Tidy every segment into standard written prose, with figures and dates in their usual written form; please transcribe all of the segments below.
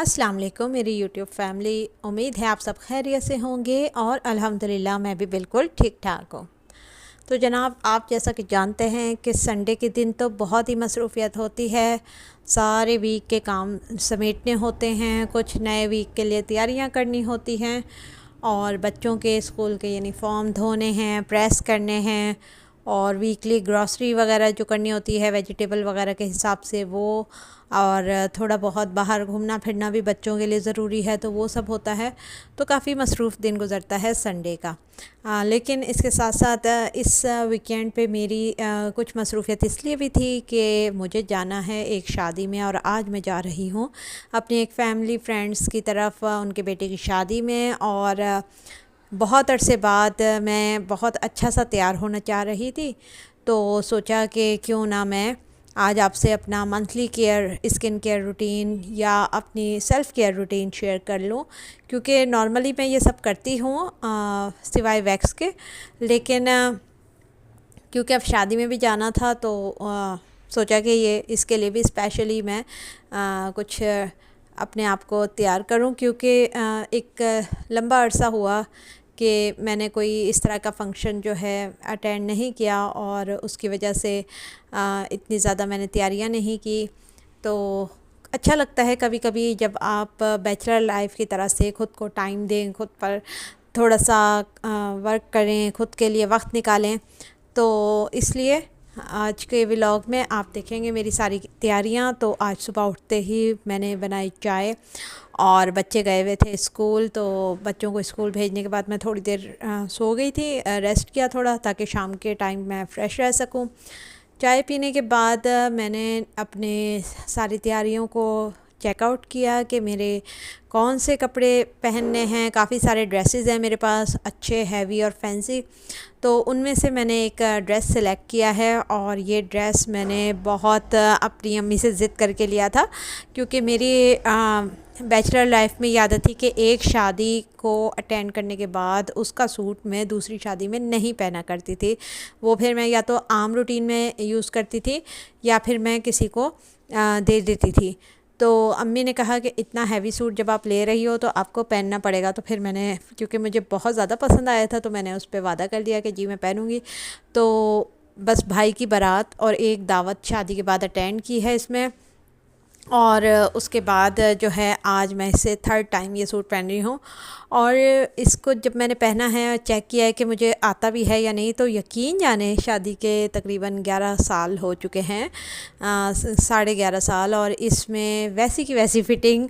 अस्सलाम वालेकुम मेरी यूट्यूब फैमिली। उम्मीद है आप सब खैरियत से होंगे और अल्हम्दुलिल्लाह मैं भी बिल्कुल ठीक ठाक हूँ। तो जनाब, आप जैसा कि जानते हैं कि संडे के दिन तो बहुत ही मसरूफ़ियत होती है। सारे वीक के काम समेटने होते हैं, कुछ नए वीक के लिए तैयारियां करनी होती हैं और बच्चों के स्कूल के यूनिफॉर्म धोने हैं, प्रेस करने हैं और वीकली ग्रॉसरी वगैरह जो करनी होती है वेजिटेबल वगैरह के हिसाब से वो, और थोड़ा बहुत बाहर घूमना फिरना भी बच्चों के लिए ज़रूरी है, तो वो सब होता है। तो काफ़ी मसरूफ़ दिन गुज़रता है संडे का। लेकिन इसके साथ साथ इस वीकेंड पे मेरी कुछ मसरूफ़ियत इसलिए भी थी कि मुझे जाना है एक शादी में, और आज मैं जा रही हूँ अपनी एक फ़ैमिली फ्रेंड्स की तरफ उनके बेटे की शादी में। और बहुत अरसे बाद मैं बहुत अच्छा सा तैयार होना चाह रही थी, तो सोचा कि क्यों ना मैं आज आपसे अपना monthly care, skin care routine या अपनी सेल्फ़ केयर रूटीन शेयर कर लूँ। क्योंकि नॉर्मली मैं ये सब करती हूँ सिवाय वैक्स के, लेकिन क्योंकि अब शादी में भी जाना था तो सोचा कि ये इसके लिए भी स्पेशली मैं कुछ अपने आप को तैयार करूं। क्योंकि एक लंबा अरसा हुआ कि मैंने कोई इस तरह का फ़ंक्शन जो है अटेंड नहीं किया, और उसकी वजह से इतनी ज़्यादा मैंने तैयारियां नहीं की। तो अच्छा लगता है कभी कभी जब आप बैचलर लाइफ की तरह से ख़ुद को टाइम दें, खुद पर थोड़ा सा वर्क करें, ख़ुद के लिए वक्त निकालें। तो इसलिए आज के व्लॉग में आप देखेंगे मेरी सारी तैयारियां। तो आज सुबह उठते ही मैंने बनाई चाय और बच्चे गए हुए थे स्कूल, तो बच्चों को स्कूल भेजने के बाद मैं थोड़ी देर सो गई थी, रेस्ट किया थोड़ा ताकि शाम के टाइम मैं फ़्रेश रह सकूं। चाय पीने के बाद मैंने अपने सारी तैयारियों को चेकआउट किया कि मेरे कौन से कपड़े पहनने हैं। काफ़ी सारे ड्रेसेस हैं मेरे पास, अच्छे हैवी और फैंसी। तो उनमें से मैंने एक ड्रेस सेलेक्ट किया है, और ये ड्रेस मैंने बहुत अपनी अम्मी से ज़िद करके लिया था। क्योंकि मेरी बैचलर लाइफ में ये आदत थी कि एक शादी को अटेंड करने के बाद उसका सूट मैं दूसरी शादी में नहीं पहना करती थी। वो फिर मैं या तो आम रूटीन में यूज़ करती थी या फिर मैं किसी को दे देती थी। तो अम्मी ने कहा कि इतना हैवी सूट जब आप ले रही हो तो आपको पहनना पड़ेगा। तो फिर मैंने, क्योंकि मुझे बहुत ज़्यादा पसंद आया था, तो मैंने उस पर वादा कर दिया कि जी मैं पहनूँगी। तो बस भाई की बारात और एक दावत शादी के बाद अटेंड की है इसमें, और उसके बाद जो है आज मैं इसे थर्ड टाइम ये सूट पहन रही हूँ। और इसको जब मैंने पहना है, चेक किया है कि मुझे आता भी है या नहीं, तो यकीन जाने शादी के तकरीबन 11 साल हो चुके हैं, 11.5 साल। और इसमें वैसी की वैसी फ़िटिंग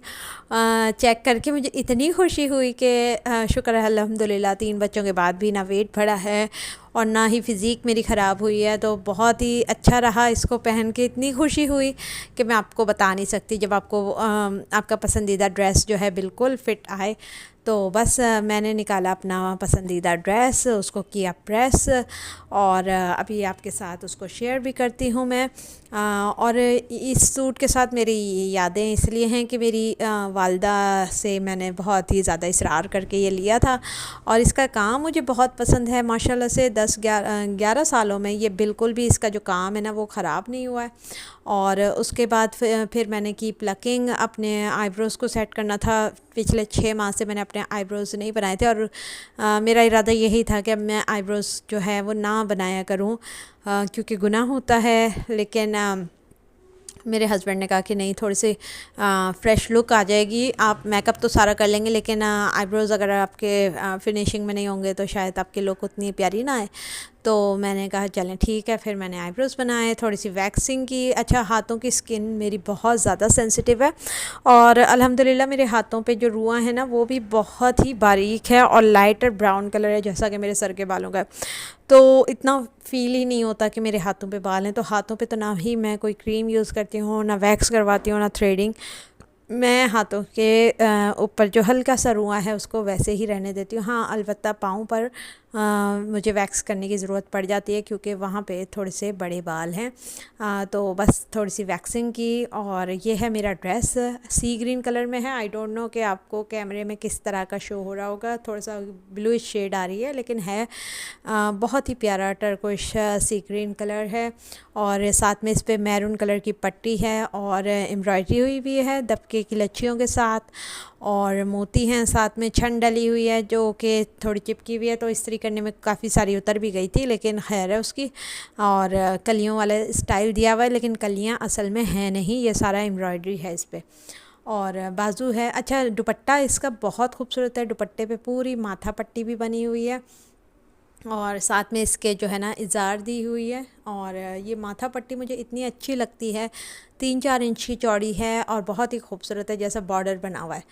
चेक करके मुझे इतनी खुशी हुई कि शुक्र है अल्हम्दुलिल्लाह 3 बच्चों के बाद भी ना वेट बढ़ा है और ना ही फ़िज़ीक मेरी ख़राब हुई है। तो बहुत ही अच्छा रहा, इसको पहन के इतनी खुशी हुई कि मैं आपको बता नहीं सकती। जब आपको आपका पसंदीदा ड्रेस जो है बिल्कुल फ़िट आए, तो बस मैंने निकाला अपना पसंदीदा ड्रेस, उसको किया प्रेस, और अभी आपके साथ उसको शेयर भी करती हूँ मैं। और इस सूट के साथ मेरी यादें इसलिए हैं कि मेरी वालदा से मैंने बहुत ही ज़्यादा इसरार करके ये लिया था, और इसका काम मुझे बहुत पसंद है माशाल्लाह से। 10-11 सालों में ये बिल्कुल भी इसका जो काम है ना वो ख़राब नहीं हुआ है। और उसके बाद फिर मैंने की प्लकिंग, अपने आईब्रोज़ को सेट करना था। पिछले 6 माह से मैंने अपने आईब्रोज़ नहीं बनाए थे, और मेरा इरादा यही था कि अब मैं आईब्रोज़ जो है वो ना बनाया करूं, क्योंकि गुनाह होता है। लेकिन मेरे हस्बैंड ने कहा कि नहीं, थोड़ी सी फ़्रेश लुक आ जाएगी। आप मेकअप तो सारा कर लेंगे, लेकिन आईब्रोज़ अगर आपके फिनिशिंग में नहीं होंगे तो शायद आपकी लुक उतनी प्यारी ना आए। तो मैंने कहा चलें ठीक है। फिर मैंने आईब्रोज़ बनाए, थोड़ी सी वैक्सिंग की। अच्छा, हाथों की स्किन मेरी बहुत ज़्यादा सेंसिटिव है, और अल्हम्दुलिल्लाह मेरे हाथों पे जो रुआं है ना वो भी बहुत ही बारीक है और लाइटर ब्राउन कलर है, जैसा कि मेरे सर के बालों का। तो इतना फ़ील ही नहीं होता कि मेरे हाथों पे बाल हैं। तो हाथों पे तो ना ही मैं कोई क्रीम यूज़ करती हूँ, ना वैक्स करवाती हूँ, ना थ्रेडिंग। मैं हाथों के ऊपर जो हल्का सा रुआं है उसको वैसे ही रहने देती हूँ। हाँ, अलबत्ता पाँव पर मुझे वैक्स करने की ज़रूरत पड़ जाती है, क्योंकि वहाँ पे थोड़े से बड़े बाल हैं। तो बस थोड़ी सी वैक्सिंग की। और ये है मेरा ड्रेस, सी ग्रीन कलर में है। आई डोंट नो कि आपको कैमरे में किस तरह का शो हो रहा होगा, थोड़ा सा ब्लूइश शेड आ रही है, लेकिन है बहुत ही प्यारा टर्कोइश सी ग्रीन कलर है। और साथ में इस पर मैरून कलर की पट्टी है और एम्ब्रॉयडरी हुई भी है दबके धागे की लच्छियों के साथ, और मोती हैं साथ में, छन डली हुई है जो कि थोड़ी चिपकी हुई है, तो इस्त्री करने में काफ़ी सारी उतर भी गई थी, लेकिन खैर है उसकी। और कलियों वाला स्टाइल दिया हुआ है, लेकिन कलियाँ असल में हैं नहीं, ये सारा एम्ब्रॉयडरी है इस पर। और बाजू है। अच्छा, दुपट्टा इसका बहुत खूबसूरत है, दुपट्टे पे पूरी माथा पट्टी भी बनी हुई है, और साथ में इसके जो है ना इज़ार दी हुई है। और ये माथा पट्टी मुझे इतनी अच्छी लगती है, 3-4 इंच की चौड़ी है और बहुत ही खूबसूरत है, जैसा बॉर्डर बना हुआ है।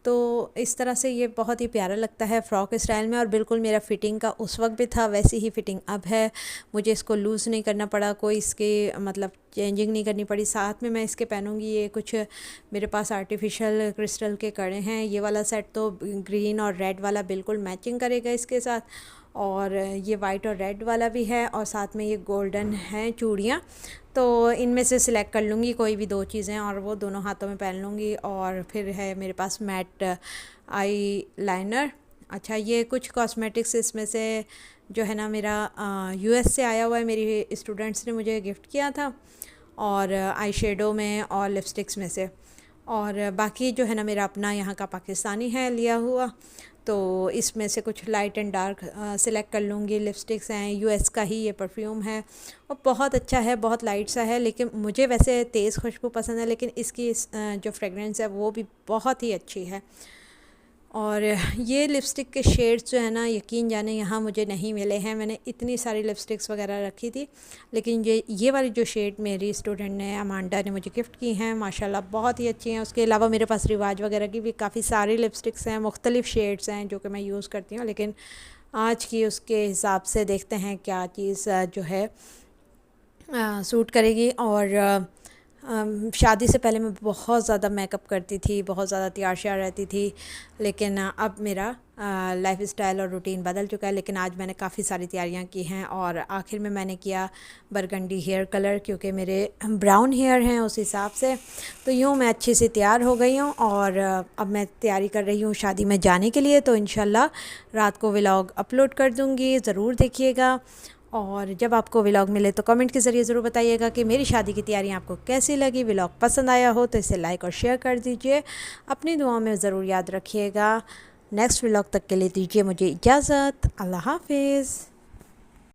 तो इस तरह से ये बहुत ही प्यारा लगता है फ़्रॉक स्टाइल में, और बिल्कुल मेरा फ़िटिंग का उस वक्त भी था वैसी ही फ़िटिंग अब है। मुझे इसको लूज़ नहीं करना पड़ा, कोई इसके मतलब चेंजिंग नहीं करनी पड़ी। साथ में मैं इसके पहनूंगी ये कुछ मेरे पास आर्टिफिशियल क्रिस्टल के कड़े हैं, ये वाला सेट तो ग्रीन और रेड वाला बिल्कुल मैचिंग करेगा इसके साथ, और ये वाइट और रेड वाला भी है, और साथ में ये गोल्डन है चूड़ियाँ। तो इनमें से सिलेक्ट कर लूँगी कोई भी 2 चीज़ें, और वो दोनों हाथों में पहन लूँगी। और फिर है मेरे पास मैट आई लाइनर। अच्छा, ये कुछ कॉस्मेटिक्स इसमें से जो है ना मेरा यूएस से आया हुआ है, मेरी स्टूडेंट्स ने मुझे गिफ्ट किया था, और आई शेडो में और लिपस्टिक्स में से। और बाकी जो है ना मेरा अपना यहाँ का पाकिस्तानी है लिया हुआ, तो इसमें से कुछ लाइट एंड डार्क सिलेक्ट कर लूँगी। लिपस्टिक्स हैं, यूएस का ही ये परफ्यूम है, और बहुत अच्छा है, बहुत लाइट सा है, लेकिन मुझे वैसे तेज़ खुशबू पसंद है, लेकिन इसकी जो फ्रेगरेंस है वो भी बहुत ही अच्छी है। और ये लिपस्टिक के शेड्स जो है ना, यकीन जाने यहाँ मुझे नहीं मिले हैं। मैंने इतनी सारी लिपस्टिक्स वगैरह रखी थी, लेकिन ये वाली जो शेड मेरी स्टूडेंट ने, अमांडा ने मुझे गिफ्ट की हैं, माशाल्लाह बहुत ही अच्छी हैं। उसके अलावा मेरे पास रिवाज वगैरह की भी काफ़ी सारी लिपस्टिक्स हैं, मुख्तलिफ़ शेड्स हैं जो कि मैं यूज़ करती हूँ, लेकिन आज की उसके हिसाब से देखते हैं क्या चीज़ जो है सूट करेगी। और शादी से पहले मैं बहुत ज़्यादा मेकअप करती थी, बहुत ज़्यादा तैयार श्यार रहती थी, लेकिन अब मेरा लाइफ स्टाइल और रूटीन बदल चुका है। लेकिन आज मैंने काफ़ी सारी तैयारियां की हैं, और आखिर में मैंने किया बरगंडी हेयर कलर, क्योंकि मेरे ब्राउन हेयर हैं उस हिसाब से। तो यूँ मैं अच्छी सी तैयार हो गई हूँ, और अब मैं तैयारी कर रही हूँ शादी में जाने के लिए। तो इंशाल्लाह रात को व्लॉग अपलोड कर दूँगी, ज़रूर देखिएगा। और जब आपको व्लॉग मिले तो कमेंट के ज़रिए ज़रूर बताइएगा कि मेरी शादी की तैयारियां आपको कैसी लगी। व्लॉग पसंद आया हो तो इसे लाइक और शेयर कर दीजिए, अपनी दुआओं में ज़रूर याद रखिएगा। नेक्स्ट व्लॉग तक के लिए दीजिए मुझे इजाज़त। अल्लाह हाफिज़।